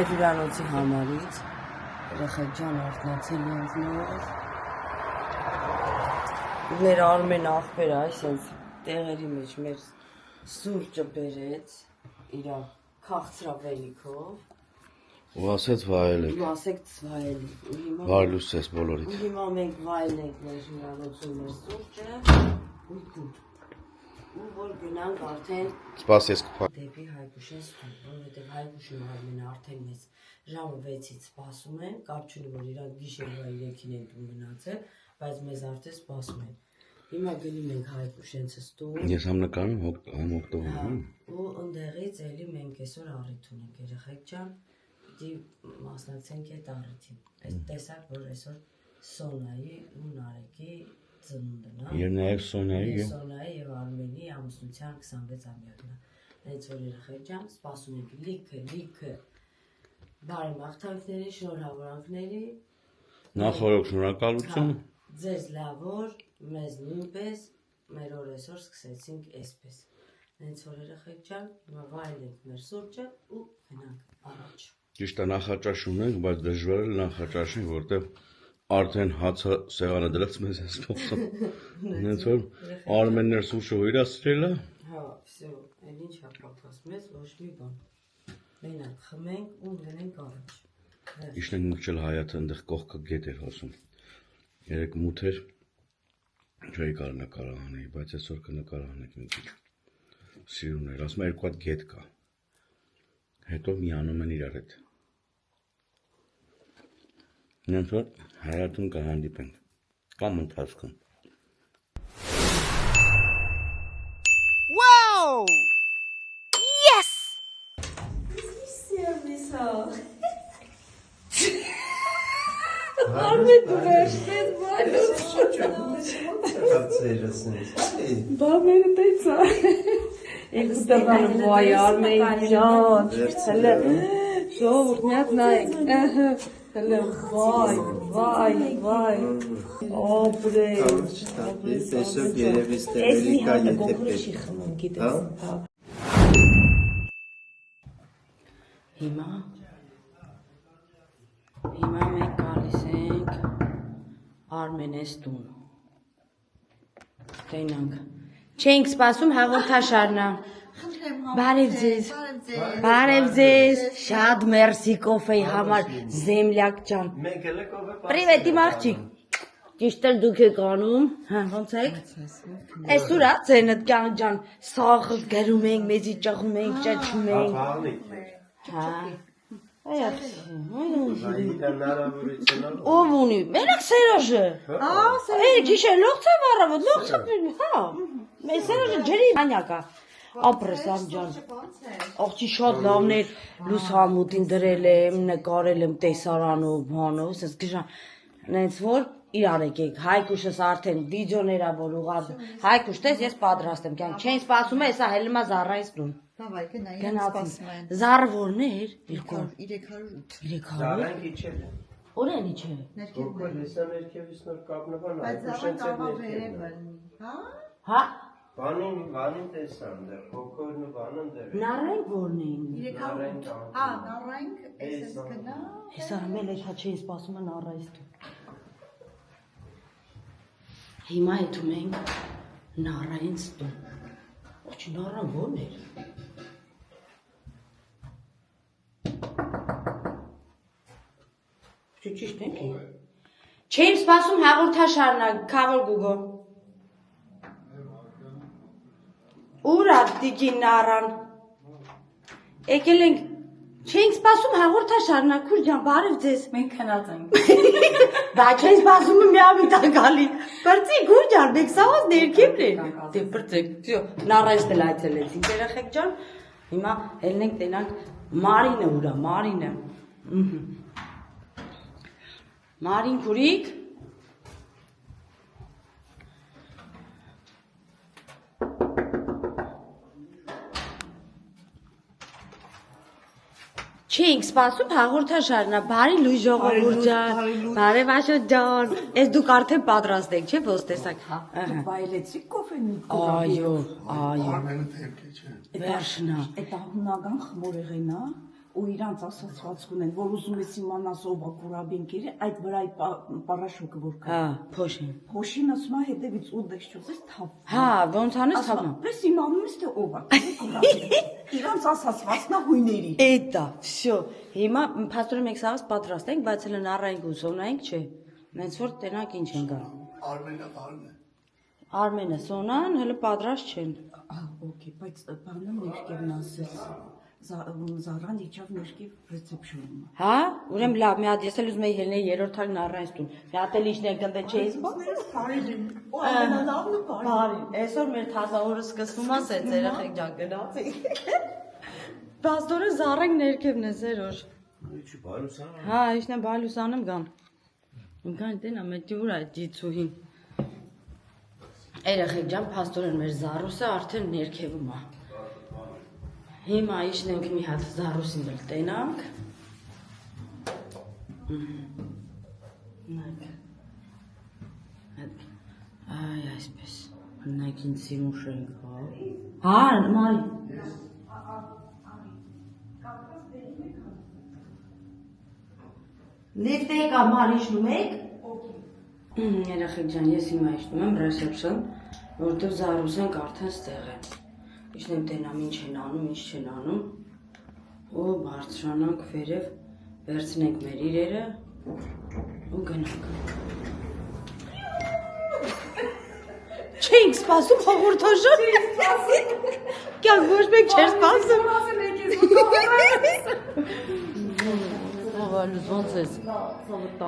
Հյուրանոցի համարից երեխեք ջան արթնացել ենք նոր մեր Արմեն աղբերը այսպես տեղերի մեջ մեր սուրճը բերեց իր քաղցրավենիքով ու ասեց վայելեք ու ասեք վայելեք վայելուս ես բոլորիդ ու հիմա մենք վայելենք մեր հյուրանոցում մեր սուրճը ու որ գնանք արդեն սպաս ես կփակ դեպի Հայկուշեն ստում, որովհետև Հայկուշին Արմենը արդեն մեզ ժամը 6-ից սպասում են, կարճ չունի որ իրանք գիշերվա 3-ին են տուն գնացել, բայց մեզ արդեն սպասում են։ Հիմա գնում ենք Հայկուշենցը ստում։ Ես համ նկարում համ օգտվում ու ընդեղից էլի մենք այսօր առիթ ունենք երեխեք ջան, պիտի մասնակցենք այդ առիթին։ Այս տեսակ որ այսօր Սոնայի ու Նարեկի ծնունդն է։ Եվ նաև Սոնայի եւ Արմենի ամուսնության 26-ամյակն է։ Հենց որ երեխեք ջան, սպասում ենք լիքը բարեմաղթանքների, շնորհավորանքների։ Նախորդ շնորհակալություն։ Ձեզ լավ օր, մեզ նույնպես, մեր օր այսօր սկսեցինք այսպես։ Հենց որ երեխեք ջան, հիմա վայելենք մեր սուրճը ու գնանք առաջ։ Ճիշտ է նախաճաշ ունենք, բայց դժվար է նախաճաշին, որտեղ արդեն հացը սեղանը դրած մեզ է սպասում։ Հենց որ Արմեններ սուրճը հյուրասիրել է։ Հա, всё, այն ինչ է պատրաստ մեզ ոչ մի բան։ Մենակ խմենք ու գնենք առաջ։ Իշնենք մուկչել հայաթը այնտեղ կողքը գետ էր հոսում։ Երեք մութ էր։ Չէի կարող նկարահանել, բայց այսօր կնկարահանենք մի քիչ։ Սիրուն էր, ասում երկու հատ գետ կա։ Հետո միանում են իրար հետ։ Հենց որ հայաթում կհանդիպենք կամ ընթացքում։ Wow! Yes! Արմեն դու վերջնես բալուց։ Բաբերը տեսա։ Երկու դրան վայ Արմեն ջան։ Հələ ժողովուրդ մի հատ նայեք։ Հələ վայ։ Օբրե։ Տեսեք երևի ստեղերի կա եթե պետք։ Հիմա մենք գալիս ենք Արմենես տուն։ Տենանք։ Չենք սպասում հաղորդաշարնա։ Բարև ձեզ, շատ մերսի կոֆեի համար, Զեմլյակ ջան։ Պրիվետ իմ աղջիկ։ Ճիշտ էլ դուք եք անում, հա, ոնց եք։ Այսօր է ցենդ ջան, սաղը գրում ենք, մեզի ճղում ենք, ճաչում ենք։ Հա։ Ով ունի, մենակ Սերոժը։ Էй, գիշեր լողցա առավոտ, լողցա, հա։ Մեր Սերոժը ջրի անյակա։ Ապրես անջան։ Աղջի շատ լավն էր, լուսամուտին դրել եմ, նկարել եմ տեսարանով, բանով, ասես գժան։ Նենց որ իրար եկեք, Հայկուշս արդեն վիդեոներ ա որ ուղղած։ Հայկուշ, տես ես պատրաստ եմ, կյանք չեն սպասում է, հեսա հելմա զառայից տուն։ Davay gնայինք սպասում են։ Զառը որն էր։ 308։ 300։ Զառանք իջել է։ Որն իջել։ Գոկոլ հեսա ներքևից նոր կապնվան Բայց զառան Հայկուշենցը կամա ներքևն է։ վերևն։ Հա։ Հա։ Բանին տեսան դեռ, գոկոլն ու բանն դեռ։ Նարենք որն էին։ 308։ Հա, նառենք, էս գնա։ Հեսա մել էթա չէին սպասում են առայից դու։ Հիմա հետում ենք նառային ստուն։ Ոչ նառան որն էր։ Ճիշտ ենք։ Չեմ սպասում հաղորդաշարն Քավոր Գուգո։ Ուր է դիգին նառան։ Եկել ենք չենք սպասում հաղորդաշարն քուր ջան, բարև ձեզ։ Մենք քնած ենք։ Բայց չեն սպասում մի ամիտ ակալի։ Բրծի քուր ջան, մենք սաղոց ներքևն է։ Դե բրծեք, всё, նառայից էլ այցելեցինք երեխեք ջան։ Հիմա ելնենք տենանք Մարինը ուրա, Մարինը։ Մարին քուրիկ։ Չենք սպասում հաղորդաշարնա, բարի լույս ժողովուրդ ջան, բարև Աշոտ ջան, ես դուք արդեն պատրաստ եք, չէ՞ ոնց տեսակ։ Բայելեցի կոֆեն Այո, այո։ Արմենը թերքի չէ։ Վերջնա։ Այդ հունական խմորեղենա ու իրանց ասացվածք ունեն, որ ուզում ես իմանաս ով է կուրաբինկերը, այդ վրա պարաշոկը որ կա։ Հա, փոշին։ Փոշին ասում է հետևից ու դες չուզես թափ։ Հա, ոնց անես թափնա։ Պես իմանում ես թե ով է։ Իրանց ասացվածքն է հույների։ Էտա, всё։ Հիմա փաստորեն մենք սաղս պատրաստ ենք, բայց հələ նառայինք ու սոնայինք, չէ։ Նենց որ տենակ ինչ են գա։ Արմենը արմեն։ Արմենը, Սոնան հələ պատրաստ չեն։ Okay, բայց բանը ներքևն ասես։ Զարան իջավ ներքև ռեսեպշիոնում։ Հա, ուրեմն լավ, մի հատ ես էլ ուզում եի ելնել երրորդ թարին առանց տուն։ Մի հատ էլ իջնել կնդե չէի սպասել։ Ու ամենալավն ու բարի։ Բարի, այսօր մեր թազավորը սկսվում է, սենց երեխեք ջան գնացի։ Բաստորը զառենք ներքևն է զերոր։ Ինչի բարուսան։ Հա, իշն է բալուսանım գամ։ Ինքան դեն ամետյուր այդ դիցուհին։ Երեխեք ջան, փաստորեն մեր զառուսը արդեն ներքևում է։ Հիմա իշնենք մի հատ զառուսին դել տենանք։ Այ այսպես։ Նայք ինձ սիմուշ ենք, հա։ Հա, մայ։ Լիֆտեք ամար իշնում եք։ Երեխեք ջան, ես հիմա իշնում եմ ռեսեպշն, որտեղ զառուս ենք արդեն ստեղ է։ Իշնեմ տենամ ինչ են անում, ինչ չեն անում։ Ու բարձրանանք վերև, վերցնենք մեր իրերը ու գնանք։ Չենք սպասում հաղորդաշար։ Չենք սպասում։ Կյանք ոչ մեկ չէր սպասում։ Ովալուս ոնց ես։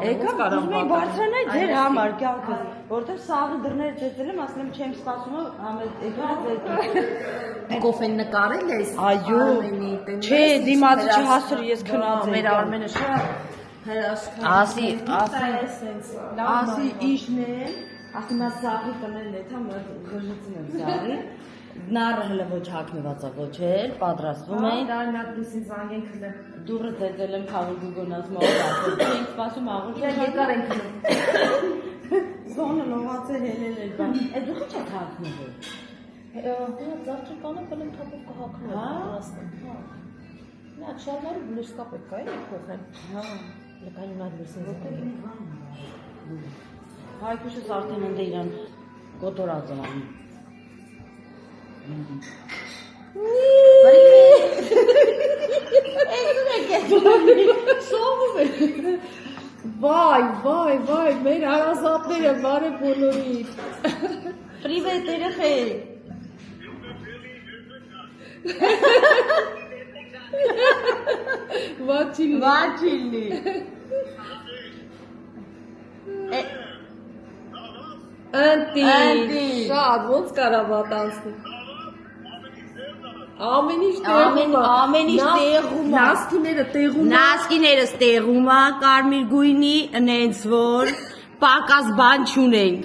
Եկա ուզում եի բարձրանալ ձեր համար կյանքը, որտեղ սաղը դռները ծեծել եմ, ասել եմ չեմ սպասում, եկա ձեր։ Կոֆեն նկարել ես։ Այո։ Չէ, դիմացի չհասր ես քնած եմ։ Մեր Արմենը շատ Ասի իշնեմ, ասի մա սաղի տնելն է, թա գժեցին եմ սաղի։ Նարը հլը ոչ հակնված է, ոչ էլ, պատրաստվում են։ Դարնատ դուսին զանգենք հլը։ Դուրը ծեծել եմ քավոր գուգոնած մոտ, չենք սպասում աղուր։ Երկար ենք հլը։ Զոնը լողաց է հելել էր, բան։ Այդ դուք ինչ եք հակնվել։ Завтракանը բլեմ թափով կհակնեմ։ Հա։ Հա։ Նա շարները բլուսկա պետք է փոխեն։ Հա։ Լեկային նա դուրսին զետել։ Հայկուշս արդեն ընդ իրան կոտորած է անում։ Վայ, մեր հարազատները բարե բոլորին։ Պրիվետ երեխեք։ Վաչիլնի։ Անտի, շատ ոնց կարա վատանցնի։ Ամեն ինչ տեղում է։ Ամեն ինչ տեղում է։ Նասկիները տեղում է։ Նասկիներս տեղում է, կարմիր գույնի, նենց որ պակաս բան չունենք։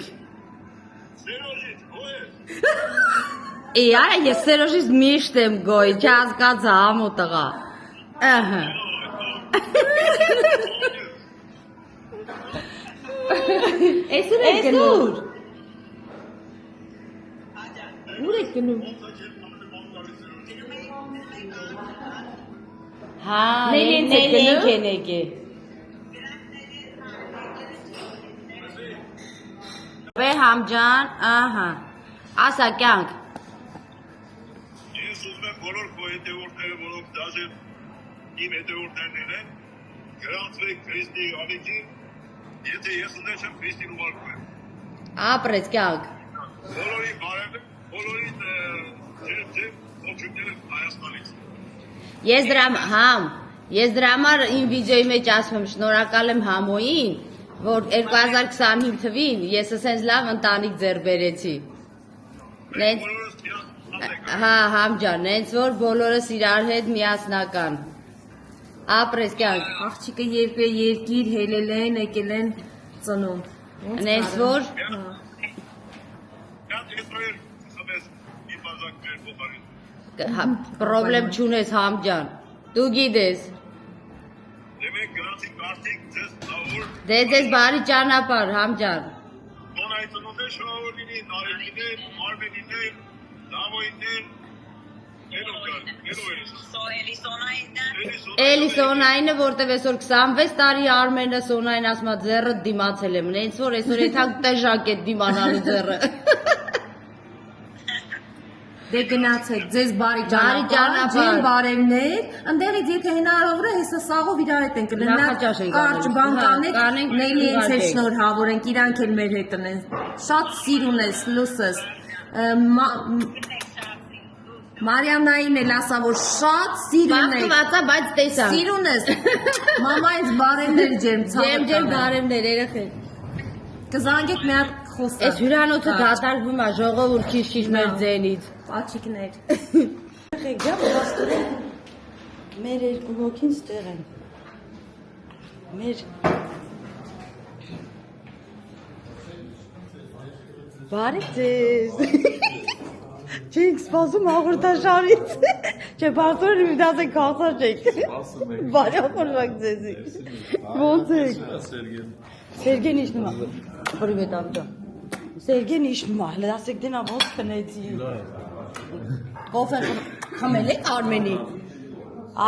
Արա ես Սերոժից միշտ եմ գոյ, չհասկացա համո տղա։ Ահա։ Այսօր եք գնում։ Ուր եք գնում։ Հա, Նենենց եք նենենք գնում։ են եկե։ Վեհամ ջան, ահա։ Ասա կյանք։ Ես ուզում եմ բոլոր քո հետևորդները, որոնք դաժե իմ հետևորդներն են, գրանցվեք Քրիստի ալիքին, եթե ես ուզել չեմ Քրիստին ուղարկում եմ։ Ապրեց կյանք։ Բոլորի բարև, բոլորի ձեր ողջույնները Հայաստանից։ Ես դրա համար իմ վիդեոյի մեջ ասում եմ շնորհակալ եմ Համոյին, որ 2025 թվին ես ասենց լավ ընտանիք ձեռ բերեցի։ Նենց Բոլորս միասնական եք։ հա, համ ջան, նենց որ բոլորս իրար հետ միասնական։ Ապրես կյանք։ Աղջիկը երկիր հելել են, եկել են ծնում։ Նենց որ Կան Իսրայել սմես իբազակ մեր փոխարին։ պրոբլեմ չունես համ ջան։ Դու գիտես։ Դեմեք գրանցիկ արդիկ ձեզ նավոր Դե ձեզ բարի ճանապարհ համ ջան։ Սոնայի ծնունդեր շնորհավոր լինի, Նարեկիներ, Արմենիներ, Դավոյներ, Էլի Սոնայինը, որտեվ այսօր 26 տարի Արմենը Սոնային ասում է ձեռը դիմացել եմ, նենց որ այսօր եթակ տեժակ է դիմանալու ձեռը։ Դե գնացեք, ձեզ բարի ճանապարհ, ճանապարհ, ջին բարևներ, ընդեղից եթե հնարավոր է, հեսա սաղով իրար հետ ենք կլնենք, Նախաճաշ ենք կարճ անելու, բան հա, կանենք, կանենք, Նելի ինձ էլ ուղարկենք։ շնորհավոր ենք, իրանք էլ մեր հետ են, շատ սիրուն ես, լուսս, Մարիամնային էլ ասա, որ շատ սիրուն ես, Բախտվածա, բայց տեսա։ սիրուն ես, մամա ինձ բարևներ ջերմ, Ջեմ բարևներ երեխեք։ կզանգեք մի հատ խոսա, Այս հյուրանոցը դատարկվում է ժողովուրդ քիչ-քիչ մեր ձենից։ պաչիկներ, Եղեք գա բաստորեն մեր երկու հոգին ստեղ են։ Մեր Բարի ձեզ։ Չենք սպասում հաղորդաշարից։ Չէ, բարձորեն մի դասեք քաղցած եք։ Բարի ապորվակ ձեզի։ Ոնց եք։ Սերգեն իշնում է։ Պրիվետ ամջա։ Սերգեն իշնում է, լասեք դենա ոնց քնեցի։ Կոֆե խմել եք Արմենի։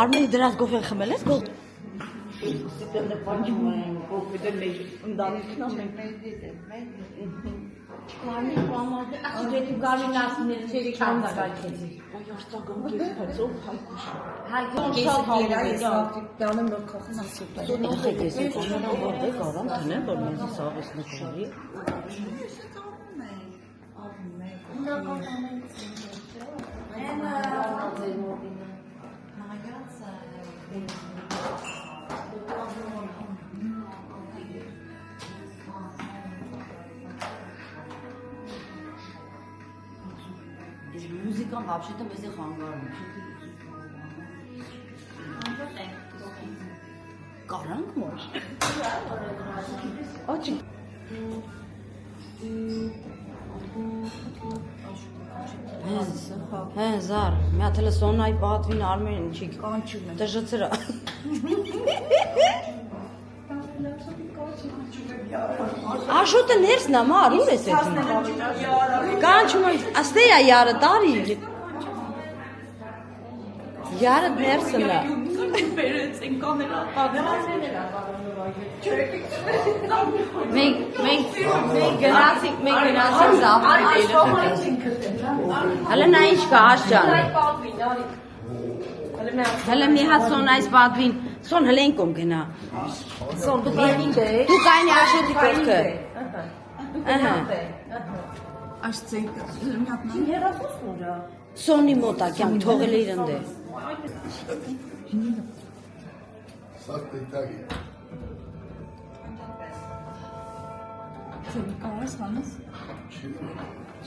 Արմենի դրած կոֆե խմել ես գոհ։ Սիտեմն պանջում եմ, կոֆե դեմ մեջ ընդանիքն ամեն։ Կարմիր պամադը, աղջետի կարմին ասիներ չերի կանցակայքեցի։ Ոյ արտագամ կեսքացով հայկուշ։ Հայկոն կեսը շատ գերա ես հալու աղջիկ տանում որ խախսան սուպեր, Ոնց եք ես կոմենա որտե կարամ տնեմ, որ մեզի սաղ ես նկարի։ Музыкам вообще-то мы здесь хангарим. Կարանք մոչ։ Աչի։ Հեն զար, մի հատ հələ Սոնայի պատվին Արմենին չի կանչում են։ Դժծրա։ Աշոտը ներսն է, մար, ուր ես էդի։ Կանչում են, աստեյա յարը տարի։ Յարը ներսն է։ Մենք գնացինք զավթի Հələ նա ինչ կա, աշջան։ Հələ մի հատ Սոնայից պատվին, Սոն հələ են կոմ գնա։ Սոն դու կայնին դե, Դու կայնի աշոտի կողքը։ Աշծենք, մի հատ նա։ Սոնի մոտա կյանք թողել է իրեն դե։ Սակ դետագի։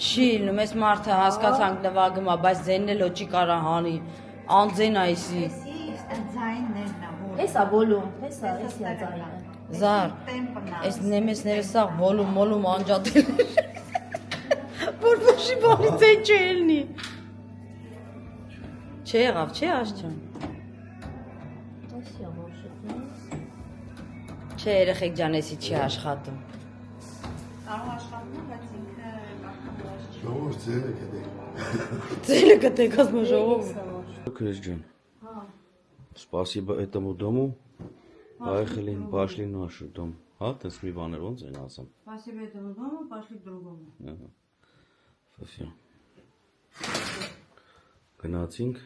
Չի, մեզ մարդը հասկացանք նվագում է, բայց ձենն էլ ոչի կարա հանի, անձեն այսի։ Հեսա բոլում, հեսա ձայնը։ Զար, այս նեմեսները սաղ ոլում անջատել էր, որ ոչի բանի ձեն չելնի։ Չէ եղավ, չէ աշջան։ Չէ երեխեք ջան, էսի չի աշխատում։ Ժողով ձերը կդեք։ Ձելը կտեք ասմա ժողով։ Крис Джон. Спасибо этому дому. Поехали, пошли в наш дом. А, ты СМИ баннер, он занимался. Спасибо этому дому, пошли к другому։ Ага. Спасибо. Գնացինք։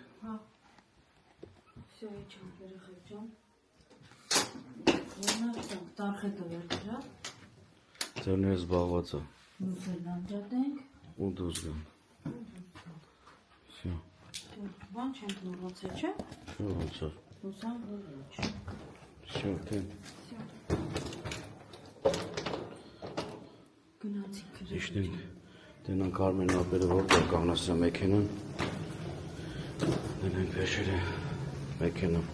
Всё, իջան, երեխեք ջան։ Ոնա տարխետը վերջա։ Ձերներ զբաղված է։ Նույնն անջատենք։ Ու դուրս գան։ Всё։ Բան չենք մոռացել, չէ՞։ Всё, ոնց է։ Հուսամ, որ ոչ։ Всё, դե։ Գնացինք։ Իշտենք։ Դենանք Արմեն ապերը որտեղ կանգնած է մեքենան։ Դենանք վեշերը մեքենան։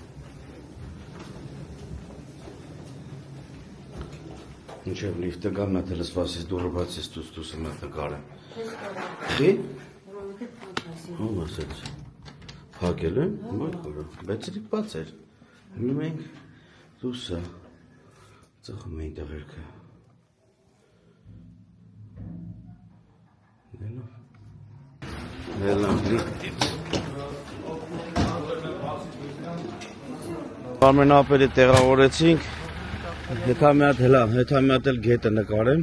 Ինչև լիֆտը գա, մի հատ էլ սպասես դուրը բացես դուսը մի հատ նկարեմ։ Ի՞։ Ո՞վ ասեց։ Փակել են, բայց դիք բաց էր։ Հիմա մենք դուսը ծխում էին տղերքը։ Նելան լիքտից։ Արմենապետի տեղավորեցինք, հետա մի հատ էլ գետը նկարեմ։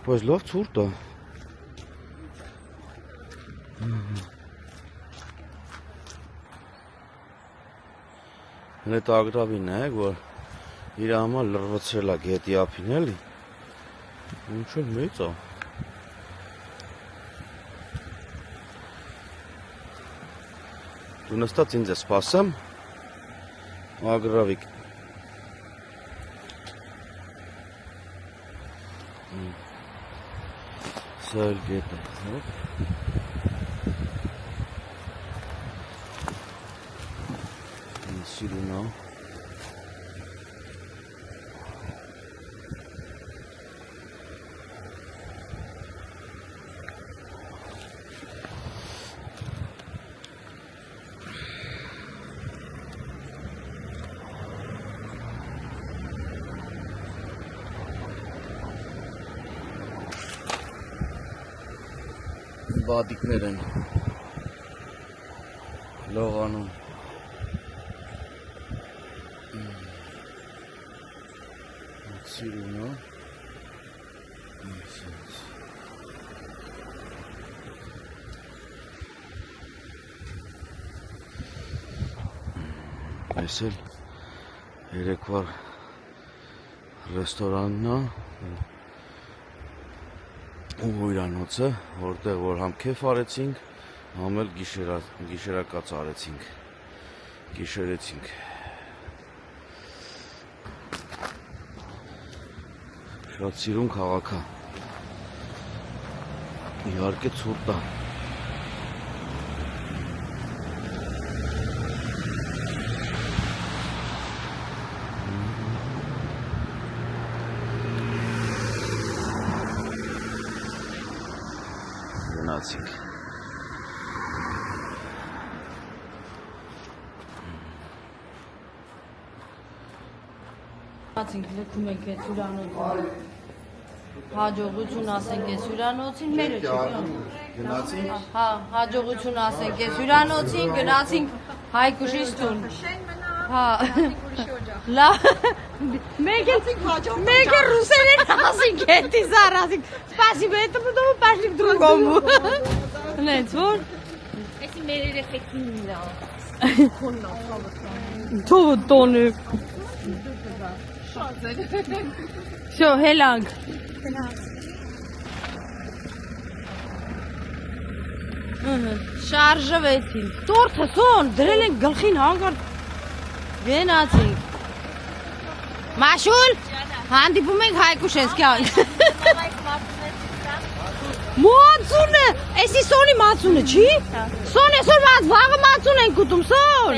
Բայց լավ ցուրտ է։ Հենց ագրավին է, որ իր համար լրվցրել է գետի ափին էլի։ Ինչ է մեծ է։ Դու նստած ինձ է սպասեմ, ագրավիկ։ Սա էլ գետը, հոպ։ Սիրուն է։ Բադիկներ են լողանում։ Սիրուն է։ Այս էլ երեկվար ռեստորանն է ու հյուրանոցը, որտեղ որ համ քեֆ արեցինք, համ էլ գիշերակաց արեցինք, գիշերեցինք։ Շատ սիրուն քաղաք է։ Իհարկե ցուրտ է։ Գնացինք։ Ասենք լքում ենք այդ հյուրանոցին։ Հաջողություն ասենք այս հյուրանոցին, մերը չի։ Գնացինք։ Հա, հաջողություն ասենք այս հյուրանոցին, գնացինք Հայկուշից տուն։ Հա։ Լավ։ Մեկ ռուսերեն ասենք էդի զարասինք։ Спасибо, это потом пошли к другому։ Նենց որ։ Էսի մեր երեխեքին է։ Թողը տոնը։ Շո, հելանք։ Շարժվեցին։ Տորթը սոն, դրել են գլխին հանգարտ։ Գնացինք։ Մաշուլ, հանդիպում ենք Հայկուշենսկյան։ Մածունը, էսի սոնի մածունը չի։ Սոն այսօր վաղը մածուն ենք ուտում, սոն։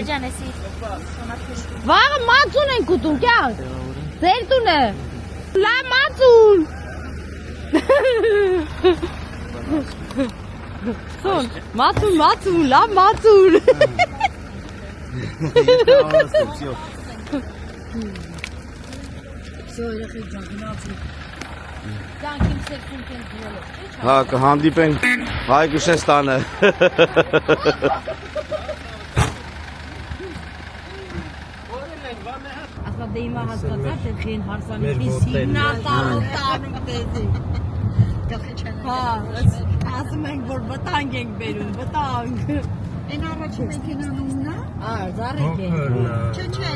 Վաղը մածուն ենք ուտում, կյան։ Ձեր տունը։ Լա մածուն։ Սոն, մածուն, լա մածուն։ Всё, երեխեք ջան, գնացինք։ Դանք իմ սերքին կեն դրելով։ Հա, կհանդիպենք Հայկուշենստանը։ Ասա դե հիմա հասկացած եք են հարսանիքի սիգնալ տանում դեզի։ Հա, ասում ենք, որ վտանգ ենք բերում, վտանգ։ Են առաջին մեքենան ումնա։ Զարենք են։ Չէ,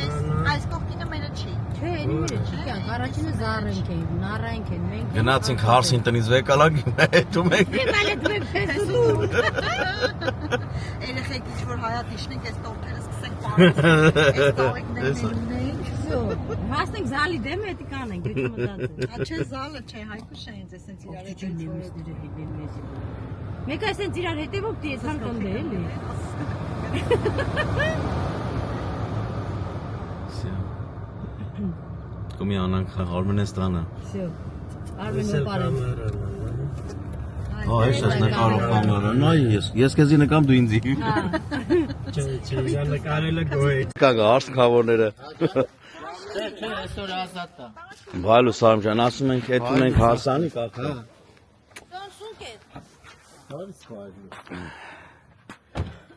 այս կողքինը մերը չի։ Չէ, էնի մերը չի կյանք, առաջինը զարենք են, նարենք են, մենք։ Գնացինք հարսին տնից վեկալակ, հետում ենք։ Եվ այլը դու եք պես ուտում։ Երեխեք ինչ-որ հայատիշն ենք, այս տորթերը սկսենք պարս։ Այս տաղեկներն ունենք։ Հասնենք զալի դեմ հետի կանենք, դուք մտածեք։ Չէ, զալը չէ, Հայկուշեն ինձ էսենց իրար Մեկ այսենց իրար հետևով դի էցան կնդե էլի։ կմի անանք Արմենստանը։ Всё. Արմենը բարև։ Հա, ես նկարող կամերա, նայ ես քեզի նկամ դու ինձի։ Չէ, նկարելը գոյ։ Կա հարցքավորները։ Չէ, այսօր ազատ է։ Վայլու Սարմջան, ասում ենք, այդ ունենք հարսանի կախա։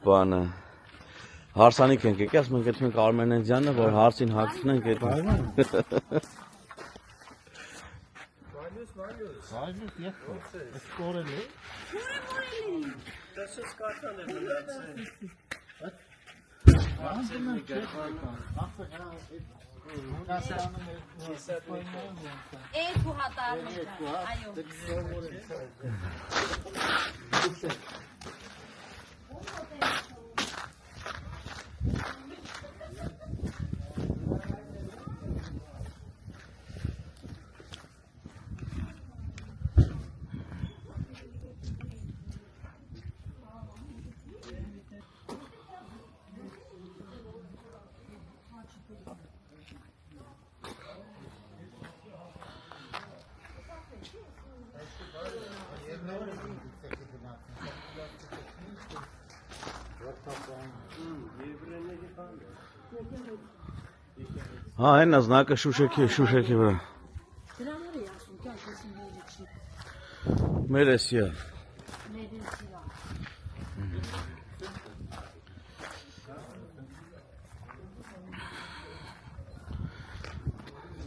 Բանը հարսանիք ենք եկի, ասում ենք, այդ մենք Արմենեզյանը, որ հարսին հագցնենք այդ։ Այժմ եղբո, այս կորել է։ Դեսս կարտան է մնացել։ Էս ու հատարն է, այո։ Հա, այն ազնակը շուշեքի վրա։ Մեր էսիա։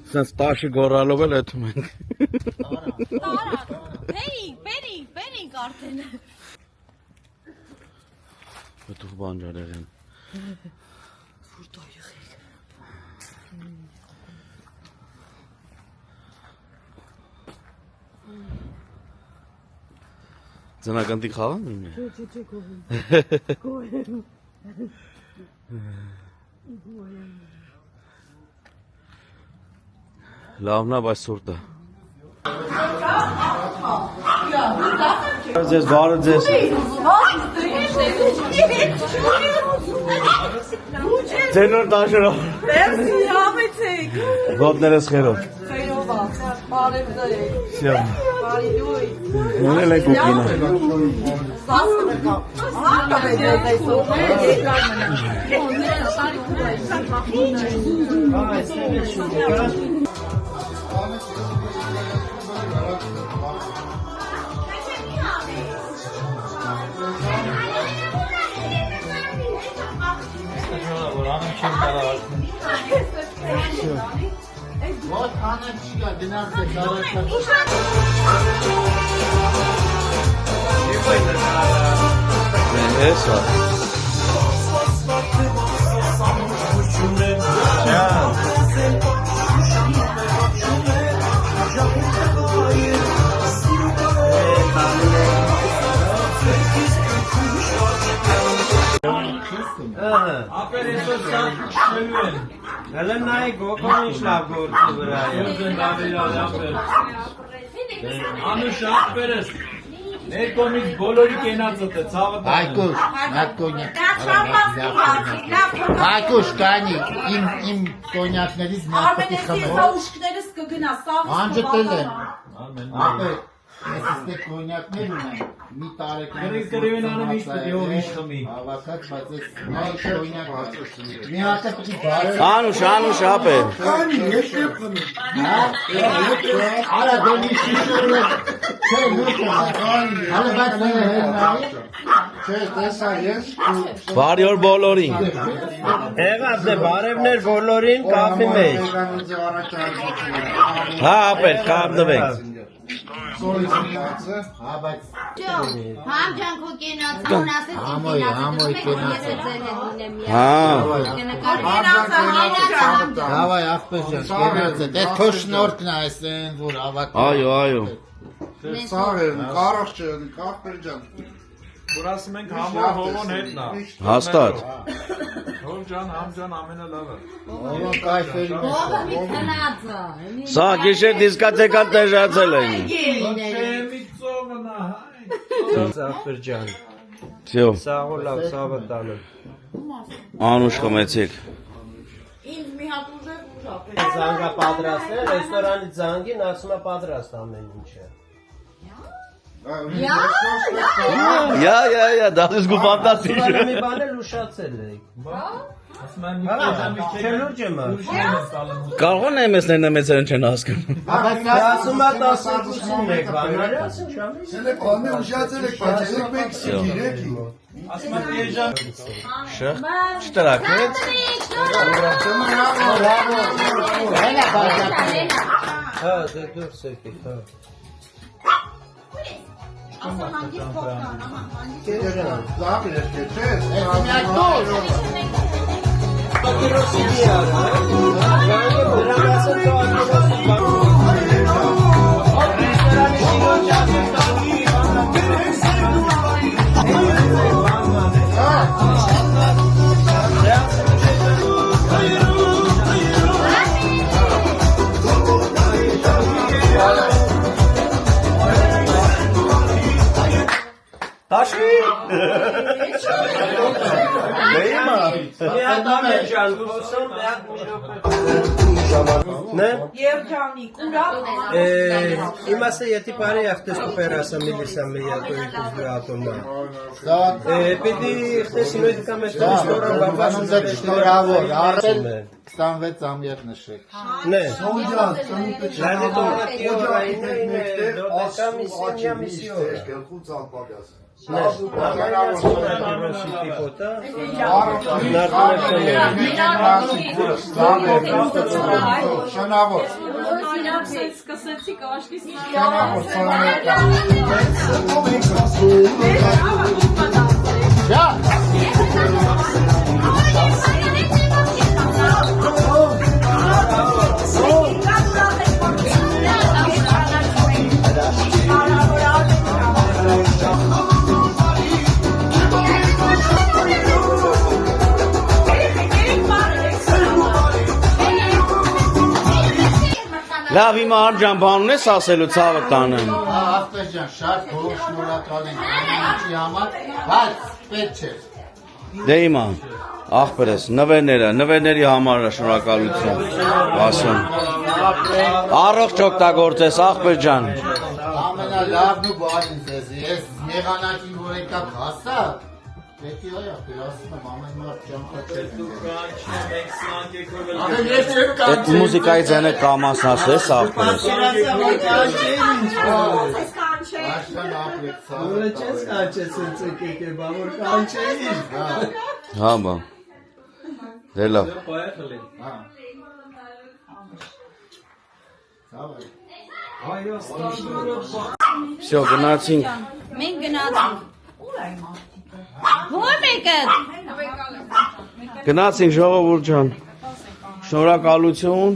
Սենց տաշի գորալով էլ էթում ենք։ Տարակ, բերինք արդեն։ Բտուղ բանջարեր են։ Ձնականտի խաղան իմ է։ Չէ, գոհեմ։ Լավնա, բայց սուրտ է։ Ձեզ բարը ձեզ։ Ձենոր տաշերով։ Մերսի, համեցեք։ Ոտներս խերով։ Խերովա, բարև ձեզ։ Սյամ։ Բարի դույ։ Մոնել եք ուկինա։ Սասկը կա։ Ահա դեզ այսօր։ Ո՞տ անա չկա, գնաց է կարաչա։ Էսա։ Ապեր այսօր սան չնելու են։ Հələ նայի գոքոն ինչ լավ գործի վրա է։ Անուշ ապերես։ Ներկոմից բոլորի կենացըտ է, ցավը տանը։ Հայկուշ, նատ կոնյակ։ Հայկուշ, կանի, իմ կոնյակներից նատպետի խմոր։ Արմենեսի ուշկներս կգնա, սաղս Անջտել եմ։ Ապե, ես իստե կոնյակներ ունեմ, մի տարեկան։ Կրիվեն անում ինչ պետք է ով ինչ խմի։ Հավաքած, բայց ես նայ կոնյակ մի հատը պետք է բարև։ Անուշ ապե։ Կանի, ես եմ խմում։ Արա դոնի շիշորը, չէ լուկը, հալը բայց մերը հերնայի։ Չէ, տեսա ես։ Բարի օր բոլորին։ Եղավ դե բարևներ բոլորին կապի մեջ։ Հա ապեր, կապնվենք։ Հա, բայց Համ ջանքո կենացան ասեց Համոյ կենացան։ Հա։ Հավայ աղբեր ջան, կենաց է, դետ քո շնորհքն է այսեն, որ ավակ։ Այո։ Սաղ են, կարող չեն, կապեր ջան։ Որ ասում ենք համոր հողոն հետնա։ Հաստատ։ Հող ջան, համ ջան ամենալավը։ Ովն կայֆերի մեջ։ Ո՞վ մի քնածը։ Սա գիշեր դիսկոտեկան տեժացել են։ Մի ծովը նա հայ։ Ծախր ջան։ Всё։ Սաղո լավ, սավը տանը։ Անուշ խմեցիք։ Ինձ մի հատ ուժեղ ուժապ։ Զանգա պատրաստել, ռեստորանի զանգին ասում է պատրաստ ամեն ինչը։ Յա, դա ես գուպատացի։ Մի բան էլ ուշացել եք։ Չելուրջ եմ Կարող են MSN-ը մեծերն չեն հասկանում։ ասում է 12-ին մեկ բան, ասում չամ։ Սելեկոմի ուշացել եք, բայց եք մեկ սիրեք։ Ասում է եժան։ Շը, շտրակեց։ Հա, դե դուրս եկեք, հա։ Լավ էր կեչես։ Ակիրոսիդի արա, դրանք ասել թող ակիրոսիդ ռեստորանի շինոջ ասել տալի, Taşvi. Değil mi? Ne adam yapacağız? Olsun ne? Երջանի, կուրապ։ Իմաստը եթե բարի ախտես կուպերասը միլիսան մի յատոյիկուս գրատոմա։ Պետի ախտես նույթ կամ ես տորը բաբասուզը շնորհավոր, առել 26 ամյակ նշեք։ Ne? Լանի տորը տիորային է, դորդեկա միսիոնյա միսիոն։ Ne? Շնավոր։ Սկսեցիք աշկիս Շնավոր, Լավ, հիմա Արջան բանուն ես ասելու ցավը տանեմ։ Ախպեր ջան, շատ գոհ շնորհակալ ենք ինչի համար, բայց պետք չէ։ Դե հիմա, ախպերես, նվերների համար շնորհակալություն, ասում։ Առողջ օգտագործես, ախպեր ջան։ Ամենալավն ու բարին ձեզ, ես եղանակին որ եկա հասա, պետք է այա, ասում եմ ամեն մարդ ճամփա չէ։ Այդ մուզիկայի ձայնը կամասնացես, ախպերես։ Որը չես կանչես ընծկեք է, բա որ կանչեին։ Հա, բա։ Դե լավ։ Всё, գնացինք։ Մենք գնացինք։ Ո՞ր եկել։ Գնացինք ժողովուրդ ջան։ Շնորհակալություն։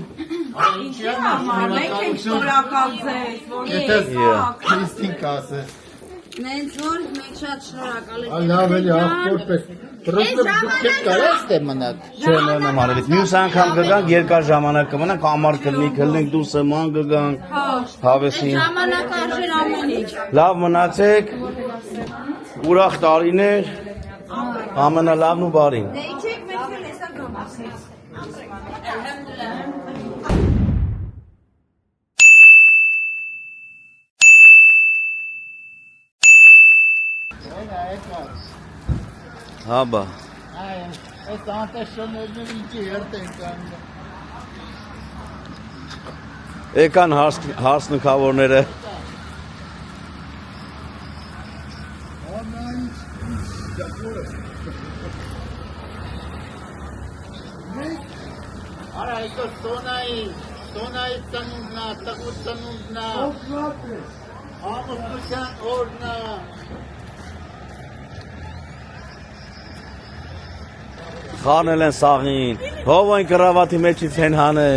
Մենք ենք շնորհակալ ձեզ, որ Եթե Քրիստին կասես։ Նենց որ մենք շատ շնորհակալ ենք։ Լավ էլի ախորպես։ Դրոստը դուք կարաս դե մնաք։ Չէ, նորմալ արելի։ Մյուս անգամ կգանք, երկար ժամանակ կմնանք, ամառ կլնենք, դուրս ման կգանք։ Հավեսին։ Ժամանակ արժեն ամեն ինչ։ Լավ մնացեք։ Ուրախ տարիներ։ Ամենալավն ու բարին։ Դե իջեք մենք էլ հեսա գամասից։ Հա բա։ Այս անտեսություններն ինչի հերթ են կանգնում։ Եկան հարսնքավորները։ Արա եկո Սոնայի ծնունդնա, տղու ծնունդնա։ Ամուսնության օրնա։ Խանել են սաղին, հով այն կրավատի մեջից են հանը։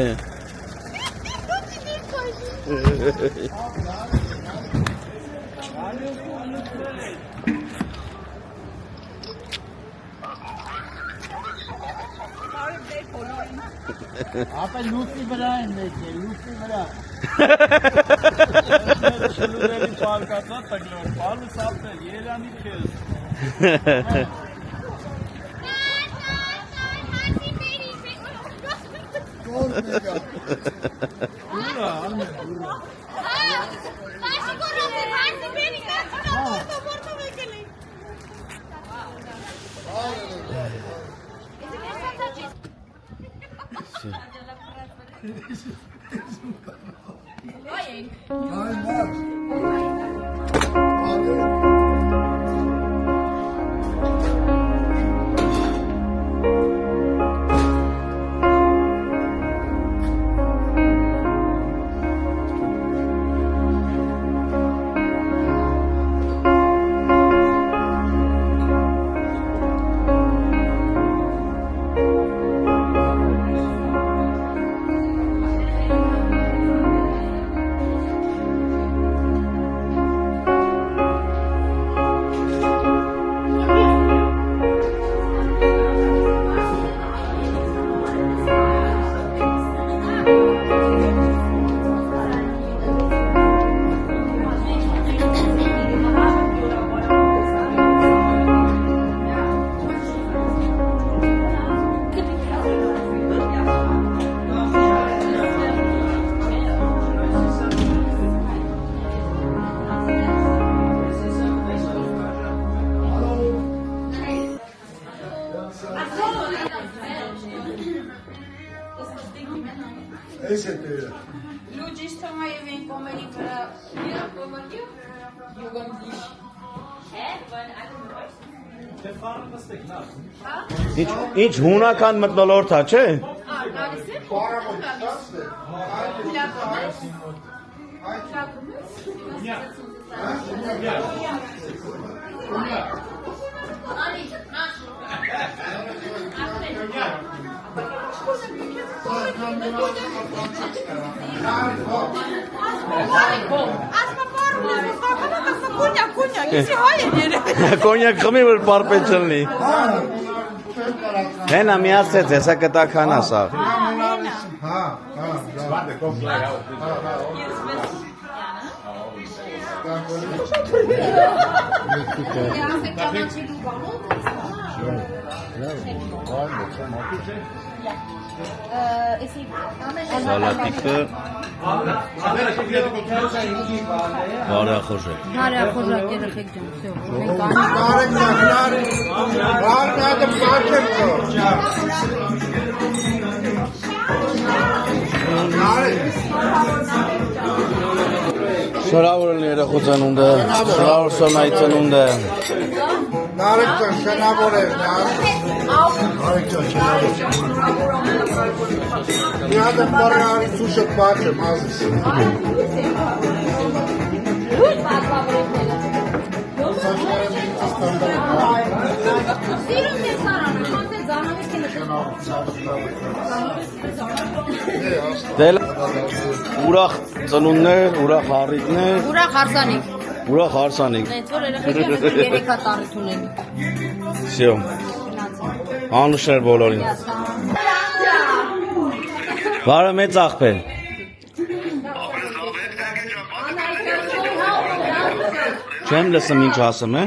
Ապա լուսի վրա են մեջը, լուսի վրա։ Շլուների պարկածա տգլոր, պալու սապել, երանի կեզ։ Լուջիշ թմայև են կոմերի վրա Ինչ հունական մթնոլորտ է, չէ։ Կոնյակ խմի, որ պարպետ չլնի։ Հենա միացեց, հեսա կտական ասա։ Սալատիկը բարեախորժ է։ Բարեախորժ երեխեք ջան, Շնորհավոր եմ երեխու ծնունդը, շնորհավոր Սոնայի ծնունդը։ Նարեկ ջան, շնորհավոր եմ։ Նարեկ ջան, շնորհավոր։ Միադը բարարի սուշը բաճը մազս։ Սիրուն է սարանը, կանտե զանավից Դել ուրախ ծնունդներ, ուրախ առիթներ, ուրախ հարսանիք։ ուրախ հարսանիք։ Նենց որ երեխեքները երեքա տարիք ունեն։ Всё։ Անուշեր բոլորին։ Բարը մեծ աղբեր։ Չեմ լսում ինչ ասում է։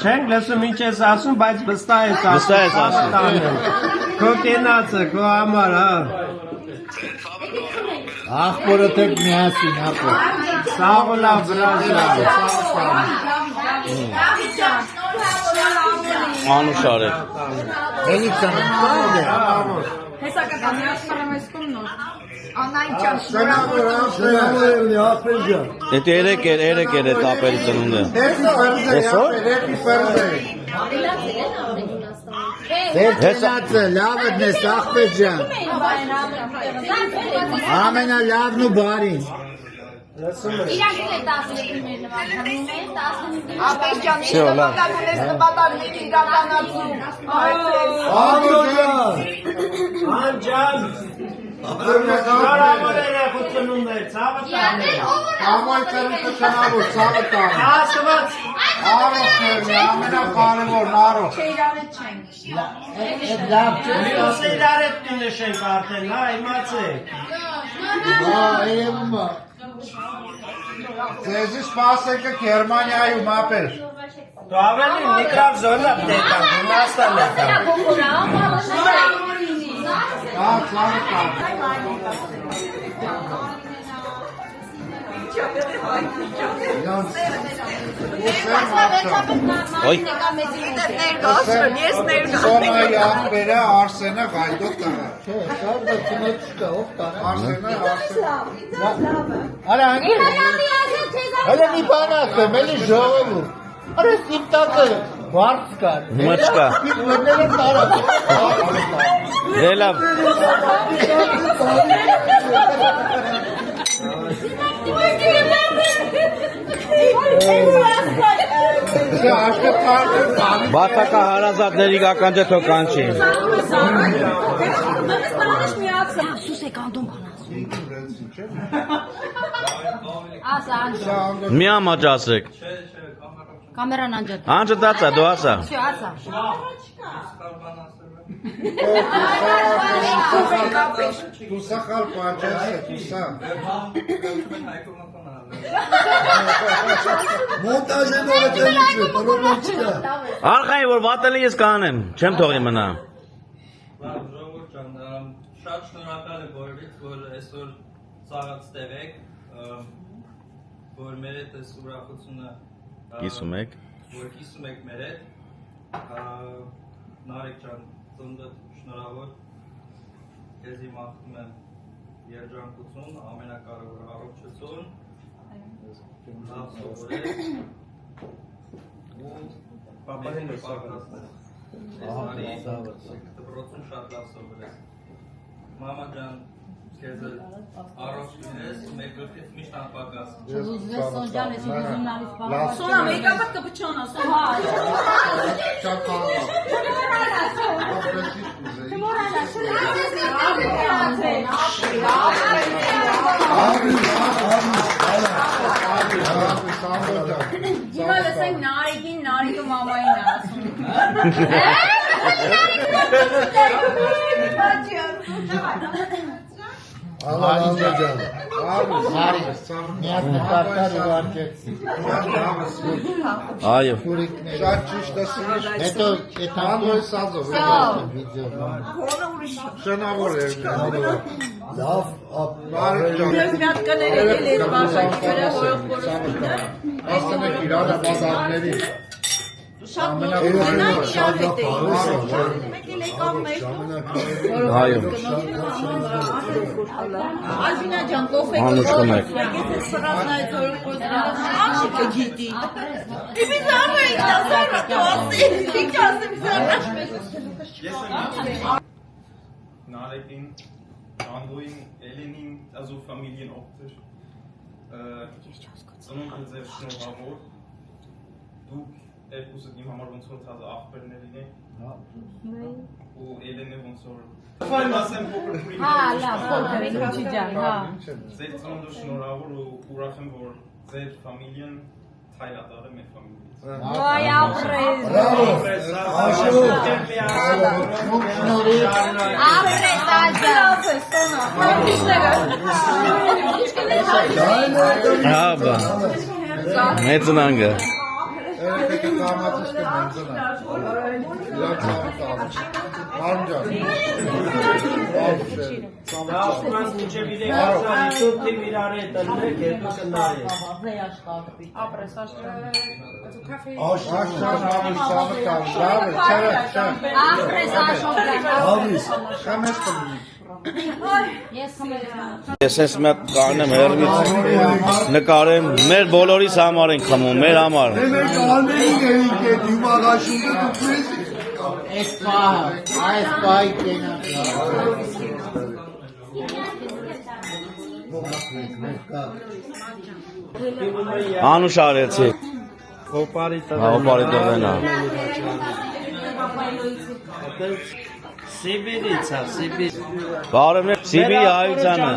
Չենք լսում ինչ ես ասում, բայց վստահ ես ասում։ Վստահ ես ասում։ Քո կենացը, քո համար, հա։ Աղբորը թեք միասին, աղբոր։ Սաղ լավ վրաժ։ Անուշար է։ Հենիքսան, կարող է։ Հեսա կտանի աշխարհամեսկում նոր Շնորհավոր աղբեր ջան։ Դե երեք էր այդ ապերի ծնունդը։ Այսօր։ Ձեր ծնածը լավն ես աղբեր ջան։ Ամենալավն ու բարին։ Իրանք էլ է 12-ներ նվագանում են, 15-ներ։ Ապեր ջան, ինչ նպատակ ունես նպատակների իրականացում։ Անջան։ Շնորհավոր երեխու ծնունդներ, ցավը տանը։ Ամայցերուտը շնորհավոր, ցավը տանը։ Աստված Առողջերն է, ամենակարևորն առողջ։ Մյուս իրար հետ նշենք արդեն, հա, իմացեք։ Երևում է։ Ձեզի սպասեք Գերմանիայում ապեր։ Դու ավելի Նիկրավ զոնա պետք է Հունաստան է տան։ Սոնայի աղբերը Արսենը Գայդոտ տղա։ Արսենը Արա հələ մի բան ասեմ, էլի ժողովուրդ։ Արա սիմտակը վարձ կար։ Հիմա չկա։ Մենները տարավ։ Դե լավ։ Բացակա հարազատների կականջը թող կանչի։ Մի ամաճասեք։ Կամերան անջատ։ Անջատացա, դու ասա։ Դու սախալ պանջես է, դու սա։ Մոնտաժենովը տելիչը, պրոբլեմ չկա։ Արխային, որ վատելի ես կանեմ, չեմ թողի մնա։ Ժողովուրդ ջան, շատ շնորհակալ եմ բոլորիդ, որ այսօր ծաղացել եք, որ մեր հետ այս ուրախությունը Կիսում եք։ որ կիսում եք մեր հետ, Նարեկ ջան, ծննդդ շնորհավոր, քեզի մաղթում եմ երջանկություն, ամենակարևորը առողջություն, լավ սովորել ու պապային պարտասնել։ Դպրոցում շատ լավ սովորես։ Մամա ջան, քեզ առողջ լինես, մեր գլխից միշտ անպակաս։ Սոնա մեյկապը կպչոնա, սոնա։ Հիմա լսենք Նարեկին, Նարեկը մամային ասում։ Ալանջա ջան։ Արի, միած նկարտար ուղարկեցի։ Այո։ Շատ ճիշտ ասում։ Հետո Անոյ Սազով վիդեո։ Շնավոր էր։ Լավ, Միատկաներ եկել էր բաշակի վրա հորոխորությունը։ Ասում եք իրանը բազարների։ Շատ մոտնային իրար հետ էին։ Մեկ էլ եկավ մեր։ Այո։ Ալբինա ջան, կոֆե Անուշկնեք։ Եկեց ես սրասնայից հորոխորությունը։ Աշիկը գիտի։ Իբի զարմը եք դասարը տուասի։ Իք ասեմ զարմը։ Նարեկին, Անդոյին, Էլենին, also familienoptisch. Ծնունդը ձեր շնորհավոր։ Դուք երկուսը իմ համար ոնց որ թազը աղբերներին եք։ Ու Էլենը ոնց որ Ֆայլ ասեմ փոքր փուլի։ Հա, լավ, փոքր ինչի ջան, հա։ Ձեր ծնունդը շնորհավոր ու ուրախ եմ որ ձեր ֆամիլիան թայլատար է մեր ֆամիլիայից։ Ոայ ապրես։ Ապրես, Հա, բա։ Մեծ նանգը։ Երեքեկը կամատիս կմենձնա։ Իրակ ծաղտալ։ Արմջան։ Ասում մինչև իրեք ասանի շուրթիվ իրար հետ ըլնեք, հետո կնարի։ Ապրես, Աշան հավիշ սամտալ, լավ է, չարը, չան։ ապրես, աշոտ։ Հավիշ, խամես կմինի։ Ես ես մետ կանեմ հերվից նկարեմ, մեր բոլորիս համար ենք խմում, մեր համար։ Մեր կաներին էինք է դիմաղաշունը դուք մեզ։ Այս պահի կենակ։ Անուշ արեցի։ Հոպարի Հոպարի տղենա։ Սիբիրից է, Սիբիր։ Բարևներ, Սիբիրի հայությանը։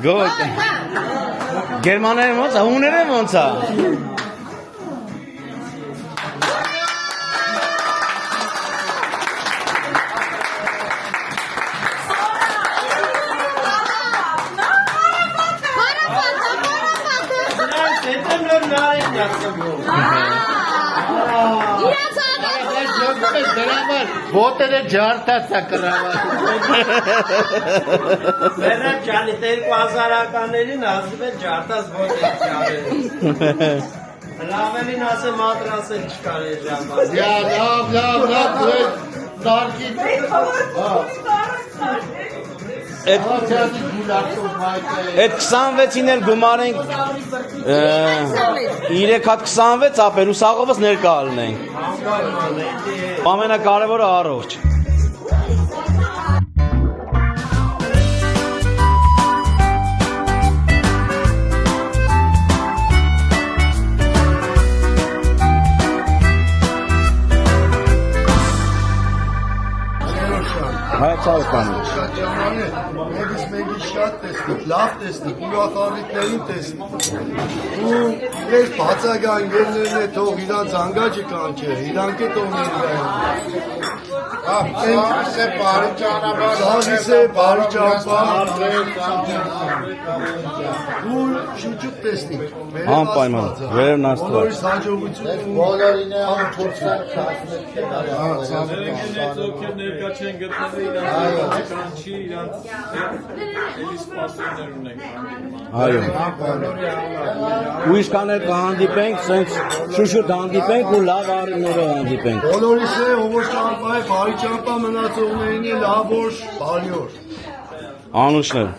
Գոհ։ Գերմաներեն ոնց է, հուներեն ոնց է։ Ոտերը ջարդացա կրավար։ Մերը ճանի 2000-ականներին ասում են ջարդած ոտեր ճարել։ Լավելին ասեմ մատրասել չկար է ժամանակ։ լավ, դու ես դարկի։ Այդ 26-ին էլ գումարենք 3 հատ 26 ապեր ու սաղովս ներկա ալնենք։ Ամենակարևորը առողջ։ Հայացարական։ Մեկից շատ տեսնիք, լավ տեսնիք, ուրախալիքներին տեսնիք։ Ու ես բացակա ընկերներն է թող իրանց անգաջը կանչե, իրանք է թող ներկայան։ Սաղիս է բարի ճանապարհ։ Ու շուճուտ տեսնիք։ Անպայման, վերևն Աստված։ Բոլորիս հաջողություն։ Բոլորին է ամփոփսան ներկա չեն գտնվում իրանց կանչի իրանց էլի սպասումներ ունենք։ Այո։ Ու իշքաներ կհանդիպենք, սենց շուշուտ հանդիպենք ու լավ առիներով հանդիպենք։ Բոլորիս է ովոր ճանապարհ, բարի ճանապարհ մնացողներին է լավ օր, բարի օր։ Անուշներ։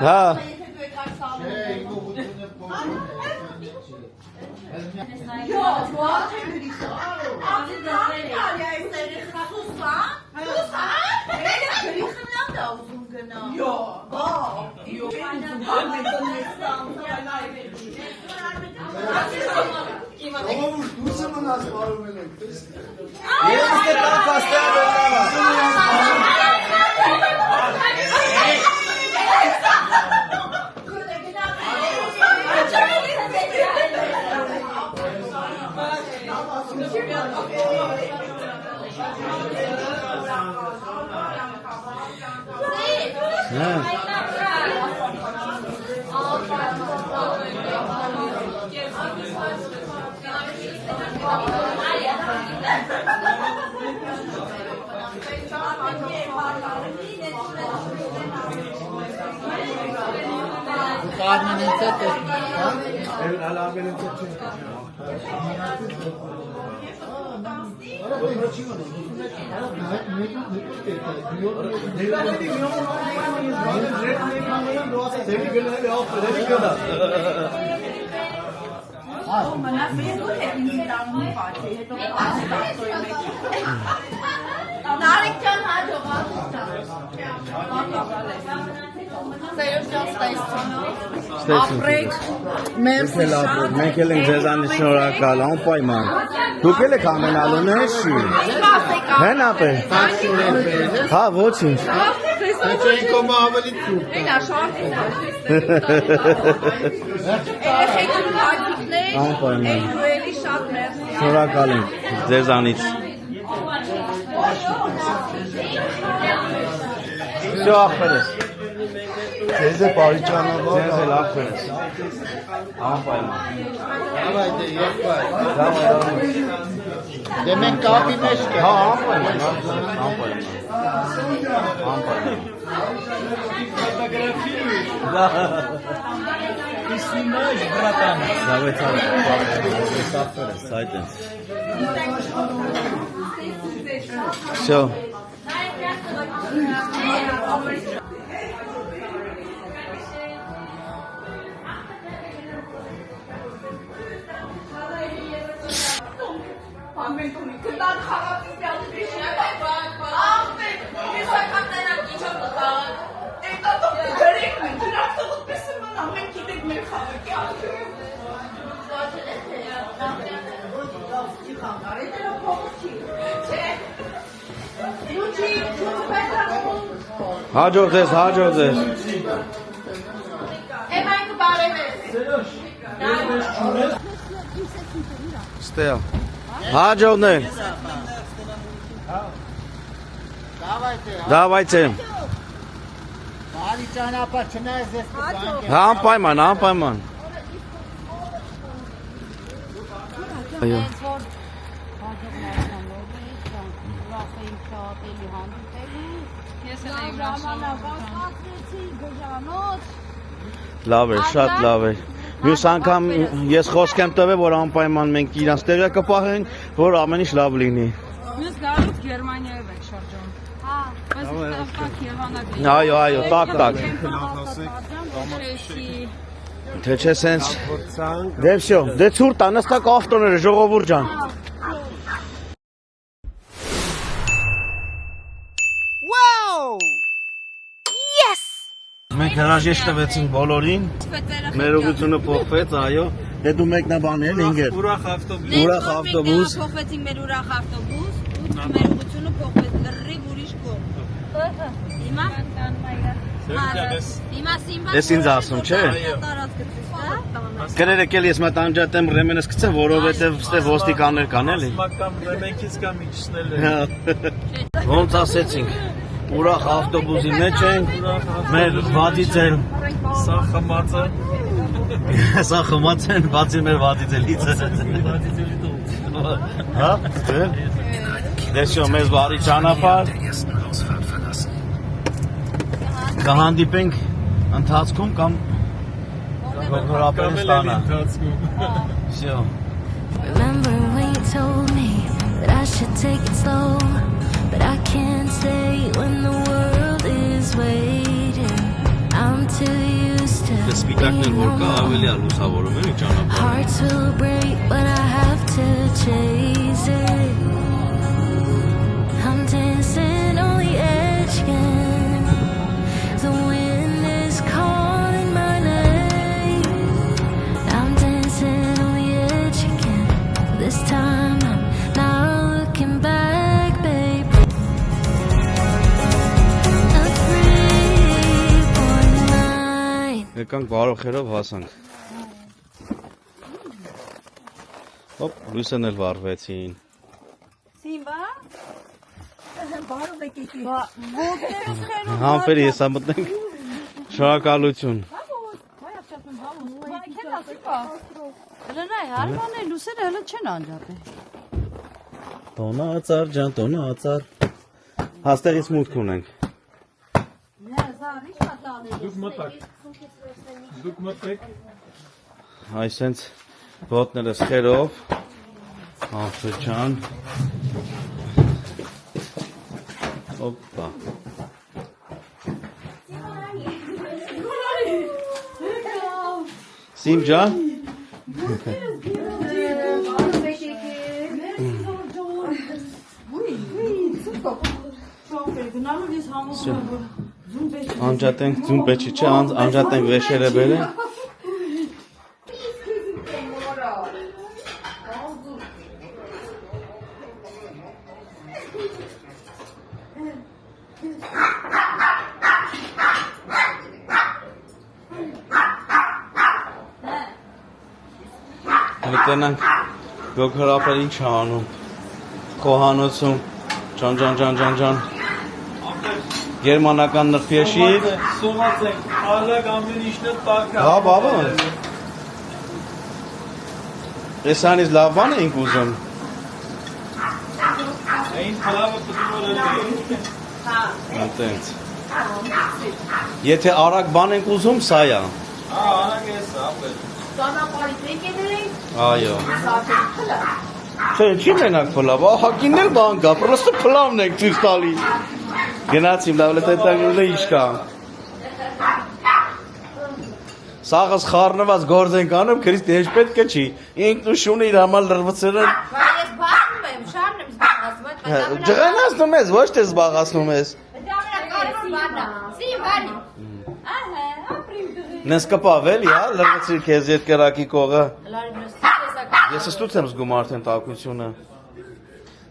Հա։ Մենք էլ ենք ձեզանից շնորհակալ, անպայման։ Դուք էլ եք ամենալուն հեշի։ Հեն ապե։ Հա, ոչինչ։ Չեն կոմա ավելի ծուր։ Անպայման։ Շնորհակալ ենք ձեզանից։ Всё, ախպերս։ Ձեզ է բարի ճանապարհ։ Ձեզ էլ ախպերս։ Անպայման։ Давайте, եկբայ։ Դե մենք կապի մեջ կա։ Հա, անպայման, անպայման։ Անպայման։ Ты снимаешь, братан? Давайте, ախպերս, այդտենց։ Всё. ամեն տունի կտան խաղացի պյալի բեշի Ախպետ, ես այկան տենակ իչով տղան։ Էտա տող գրեք մենք, դրանք տղուտ պես եմ ան ամեն գիտեք մեր խաղակի ալքը Հաջորդես, հաջորդես։ Եմ այն կբարև ես։ Ստեա։ Հաջորդներ։ Դավայցե։ Բարի ճանապարհ չնայես ես կգանք։ Անպայման, անպայման։ Այո։ Լավ է, շատ լավ է։ Մյուս անգամ ես խոսք եմ տվել, որ անպայման մենք իրանց տեղը կպահենք, որ ամեն ինչ լավ լինի։ Մյուս գալուց Գերմանիայով եք շրջում։ Հա, բայց տակ Եղանագին։ Այո, այո, տակ։ Թե չէ սենց։ Դե վсё, դե ցուրտ անստակ ավտոները ժողովուրդ ջան։ Մենք հրաժեշտ տվեցինք բոլորին, մեր ուղղությունը փոխվեց, այո, դե դու մեկնաբան էլ ինգեր։ Ուրախ ավտոբուս։ Փոխվեցինք մեր ուրախ ավտոբուս, ու մեր ուղղությունը փոխվեց լրիվ ուրիշ կողմ։ Հիմա Ես ինձ ասում, չէ։ Կներեք էլ ես մատ անջատեմ ռեմենս գցեմ, որովհետև ստե ոստիկաններ կան էլի։ Կամ ռեմենքից կամ իջնել է։ Ոնց ասեցինք, ուրախ ավտոբուսի մեջ ենք, մեր վադիցել։ Սա խմածը։ Սա խմած են, բացի մեր վադիցելից։ Հա, դեսյո մեզ բարի ճանապարհ։ Կհանդիպենք ընթացքում կամ Հրապարակստանը։ Всё. Remember when you told me that I should take it slow, but I can't stay when the world is waiting. I'm too used to being alone. Hearts will break, but I have to chase it. I'm dancing on the edge again. The wind is calling my name. I'm dancing on the edge again. This time I'm not looking back, babe. A free-born mind. Եկանք բարոխերով հասանք։ Հոպ, լույսն էլ վառվեցին։ Սիմբա։ Բարով եկեք։ Համբերի հեսա մտնենք։ Շնորհակալություն։ Հլնայ, հարմանը լուսերը հլը չեն անջատել։ Տոնածար ջան, տոնածար։ Հաստեղից մուտք ունենք։ Դուք մտեք։ Այսենց ոտներս խերով։ Ախր ջան։ Օպա։ Սիմ ջան։ Անջատենք ձուն պեչի չէ, անջատենք վեշերը բերենք։ Հետենանք գոքրապեր ինչ անում, խոհանոցում, ջան, գերմանական նրբեշիկ, Սոված ենք, ալակ ամեն իշնը տակ է։ հա բաբա, էսանից լավ բան էինք ուզում, Այն պլավը պտուվորը անտենց, եթե արագ բան ենք ուզում, սա է, արագ ես, ապեր։ Ճանապարհից եկել ենք։ այո, Սարքել փլա։ չէ, չի մենակ փլավ, ահակին էլ բան կա, պրոստը փլավն ենք ցույց տալի, գնացիմ լավ լետետագուրը ինչ կա, սաղս խառնված գործ ենք անում, քրիստի հեչ պետք է չի, ինքն ու շունը իր համար լրվծերը, Բայց ես բանում եմ, Ջղանացնում ես, ոչ թե զբաղացնում ես։ Դա ամենակարևոր բանն է։ Սի վարի։ Ահա, ապրիմ դղի։ Նես կպավել, յա, լրացիր քեզ ետ կրակի կողը։ Լարի նստի Ես ստուց եմ զգում արդեն տակությունը։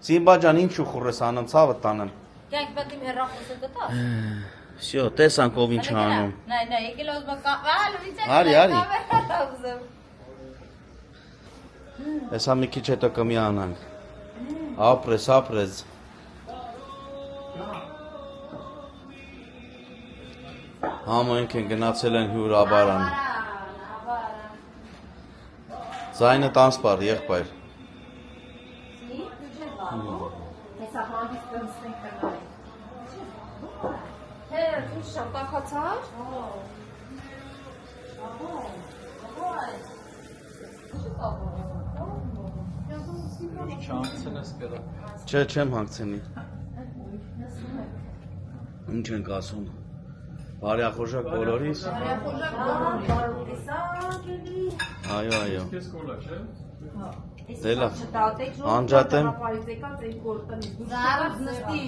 Սիմբա ջան, ինչու խուրես անեմ, ցավը տանեմ։ Կյանք պետք է հեռախոսը գտա։ Всё, տեսանք ով ինչ անում։ Նայ, եկել ոզբակա, լույս է։ Արի, արի։ Հեսա մի քիչ հետո կմիանանք։ Ապրես։ Համոյնք են գնացել են հյուրաբարան։ Ձայնը տանսպար, եղբայր։ Հեսա հանդիս կնստենք կնայ։ Հե, ինչ շապակացար։ Չէ, չեմ հանգցնի։ Ինչ ենք ասում։ Բարյախոժակ բոլորիս։ Այո։ Դե լավ։ Անջատեմ։ Զարուց նստի։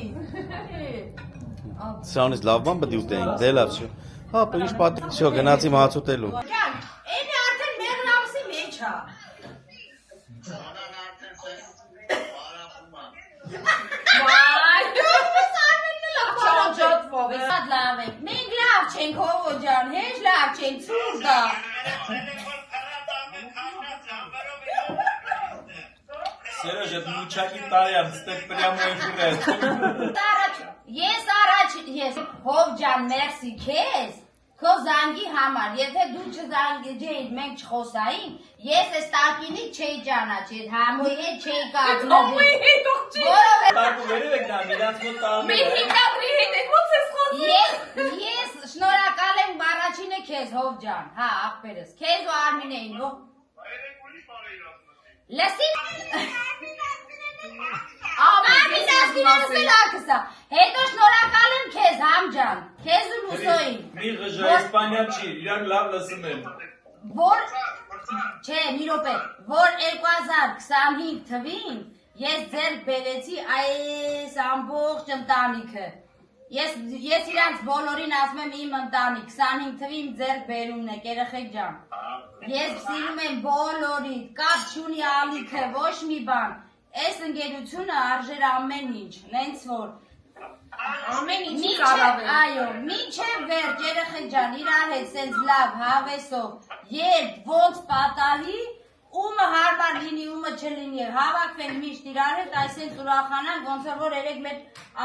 Սրանից լավ բան պետք է ուտեինք։ Դե լավ, շո։ Հա, ինչ պատի։ Շո, գնացի մացուտելու։ Ջան, էնի արդեն մեղրամսի մեջ է։ Վայ, դու սարմենը լավ չաճատվով ես։ Շատ լավ ենք։ Մենք լավ չենք հովո ջան, հեչ լավ չենք, ցուրտ է։ Сережа, это мучаки итальян, стек прямо эфирет. Ես հով ջան, մերսի քեզ, քո զանգի համար, եթե դու չզանգեջեիր, մենք չխոսային, ես այս տակինի չէի ճանաչել, համոյի հետ չէի կազմել։ Համոյի հետ ող չի։ Տակու վերև եք նա, միրանց մոտ տանում է։ Մենք հիմնադրի հետ եք, ոնց ես խոսում։ Ես շնորհակալ եմ առաջինը քեզ, հով ջան, հա, աղբերս, քեզ ու Արմինեին, հո։ Լսի։ Ամեն ասկինս լակսա։ Հետո շնորհակալ եմ քեզ, համ ջան, քեզ ու Լուսոյին։ Մի ղժա իսպանյա չի, իրանք լավ լսում են։ Որ չէ, մի րոպե, որ 2025 թվին ես ձեռք բերեցի այս ամբողջ ընտանիքը։ Ես իրանց բոլորին ասում եմ իմ ընտանիք, 25 թվի իմ ձեռք բերումն է, երեխեք ջան։ Ես սիրում եմ բոլորիդ, կապ չունի ալիքը, ոչ մի բան։ Այս ընկերությունը արժեր ամեն ինչ, նենց որ ամեն ինչի կարավել։ Այո, մինչև վերջ երեխեք ջան, իրար հետ սենց լավ, հավեսով, երբ ոնց պատահի, ումը հարմար լինի, ումը չլինի, հավաքվենք միշտ իրար հետ, այսենց ուրախանանք, ոնց որ երեք մեր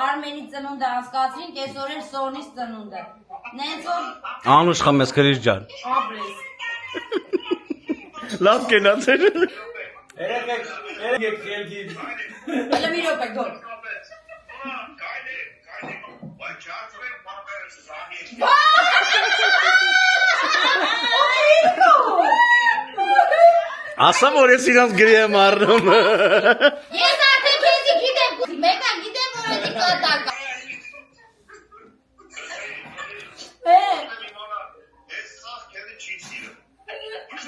Արմենի ծնունդը անցկացրինք, այսօր էլ Սոնիս ծնունդը։ Նենց որ Անուշ խմես քրիչ ջան։ ապրես։ Լավ կենացեր։ Երեխեք ելգին։ Հələ մի րոպե գոր։ Ասա որ ես իրանց գրի եմ առնում։ Ես արդեն քեզի գիտեմ, մեկը գիտեմ որ էդի կատակ։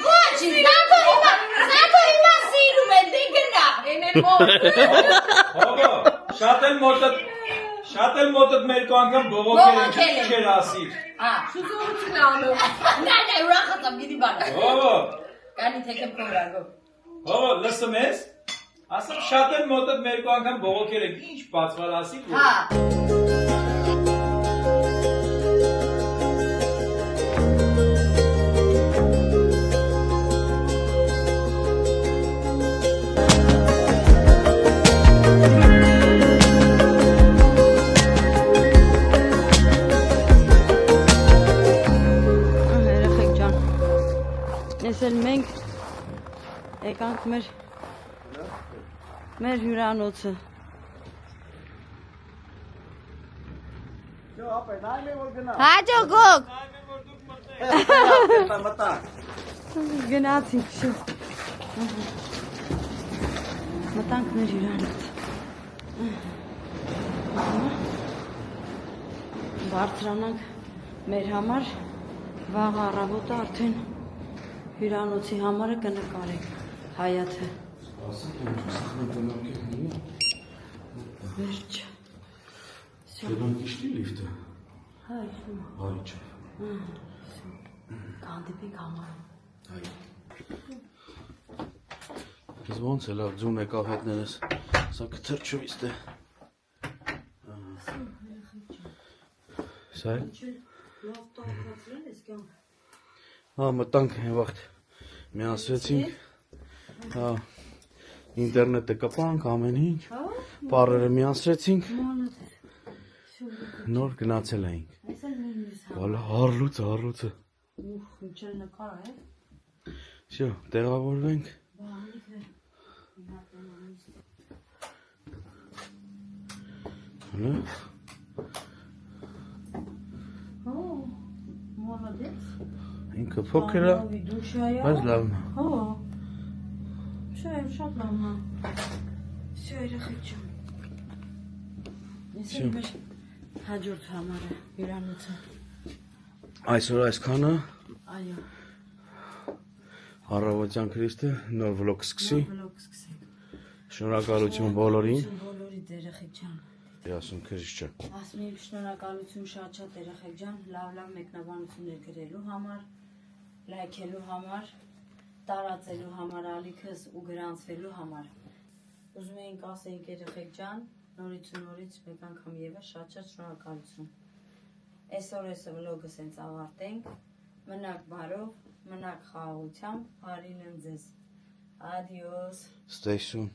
Ոչ, զատո հիմա սիրում է, դի գնա։ Էնեն մոտ։ Հողո, շատ էլ մոտդ մերկու անգամ բողոքել են չեր ասիր։ Շուզորություն անում։ Նայ, ուրախացա գիտի բանը։ Հողո։ Կանի թեքեմ կորագով։ Հողո, լսում ես։ Ասեմ շատ էլ մոտդ մերկու անգամ բողոքել են, ինչ բացվալ ասի։ Հա։ Այսել մենք եկանք մեր հյուրանոցը։ Հաջո գոգ։ Գնացինք շո։ Մտանք մեր հյուրանոցը։ Բարձրանանք մեր համար, վաղ առավոտը արդեն հյուրանոցի համարը կնկարենք Հայաթը։ Վերջ։ Դրանք իշտի լիֆտը։ Հա, իշխում։ Հայ չէ։ Կանդիպիկ համար։ Հայ։ Ես ոնց է լավ ձուն եկավ հետներս, սա կթրջվից դե։ Սա է։ Հա, մտանք են վաղթ միասվեցինք, հա, ինտերնետը կպանք, ամեն ինչ, պարերը միասրեցինք, նոր գնացել էինք, վալա հարլուցը, Ինչել նկար է։ շո, տեղավորվենք, հլը, Մոլադեց։ ինքը փոքր է, բայց լավն է։ Հո, չէ, շատ լավն է։ Всё, երեխեք ջան։ Ես մեր հաջորդ համարը հյուրանոցը։ Այսօր այսքանը, Այո, առավոտյան Քրիստը նոր վլոգ սկսի, վլոգ սկսենք։ շնորհակալություն բոլորին, Բոլորիդ երեխեք ջան։ ասում Քրիստը։ Ասում եմ շնորհակալություն շատ երեխեք ջան, լավ մեկնաբանություններ գրելու համար, լայքելու համար, տարածելու համար ալիքս ու գրանցվելու համար։ Ուզում էինք ասենք երեխեք ջան, նորից ու նորից մեկ անգամ եւս շատ շնորհակալություն։ Այսօր այս վլոգը սենց ավարտենք։ Մնաք բարով, մնաք խաղաղությամբ, բարին ընձեզ։ Adios. Stay soon.